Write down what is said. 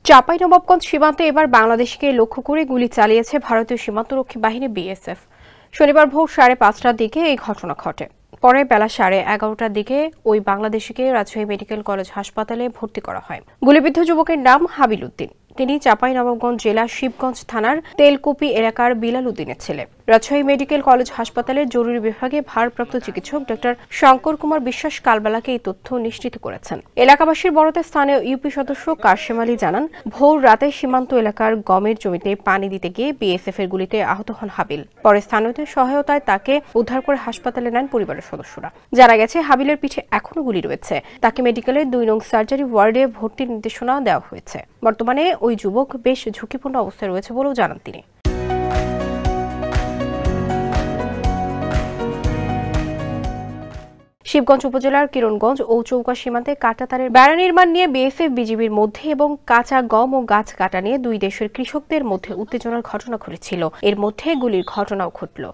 চাঁপাইনবাবগঞ্জ সীমান্তে এবার বাংলাদেশকে লক্ষ্য করে গুলি চালিয়েছে ভারতীয় সীমান্তরক্ষী বাহিনী বিএসএফ। শনিবার ভোর 5:30টার দিকে এই ঘটনা ঘটে। পরে বেলা 11:30টার দিকে ওই বাংলাদেশিকে রাজশাহী মেডিকেল কলেজ হাসপাতালে ভর্তি করা হয়। গুলিবিদ্ধ যুবকের নাম হাবিল উদ্দিন। তিনি চাঁপাইনবাবগঞ্জ জেলার শিবগঞ্জ থানার তেলকুপি এলাকার বিলাল উদ্দিনের ছেলে। রাজশাহী মেডিকেল কলেজ হাসপাতালের জরুরি বিভাগে ভারপ্রাপ্ত চিকিৎসক ডক্টর শঙ্কর কুমার বিশ্বাস কালবেলাকে এই তথ্য নিশ্চিত করেছেন। এলাকাবাসীর বরাতে স্থানীয় ইউপি সদস্য কাশেম আলী জানান, ভোর রাতে সীমান্ত এলাকার গমের জমিতে পানি দিতে গিয়ে বিএসএফ এর গুলিতে আহত হন হাবিল। পরে স্থানীয়দের সহায়তায় তাকে উদ্ধার করে হাসপাতালে নেন পরিবারের সদস্যরা। জানা গেছে, হাবিলের পিঠে এখনো গুলি রয়েছে। তাকে মেডিকেলের 2 নং সার্জারি ওয়ার্ডে ভর্তির নির্দেশনা দেওয়া হয়েছে। বর্তমানে ওই যুবক বেশ ঝুঁকিপূর্ণ অবস্থায় রয়েছে বলেও জানান তিনি। শিবগঞ্জ উপজেলার কিরণগঞ্জ ও চৌকা সীমান্তে কাঁটাতারের বেড়া নির্মাণ নিয়ে বিএসএফ বিজিবির মধ্যে এবং কাঁচা গম ও গাছ কাটা নিয়ে দুই দেশের কৃষকদের মধ্যে উত্তেজনার ঘটনা ঘটেছিল। এর মধ্যে গুলির ঘটনাও ঘটল।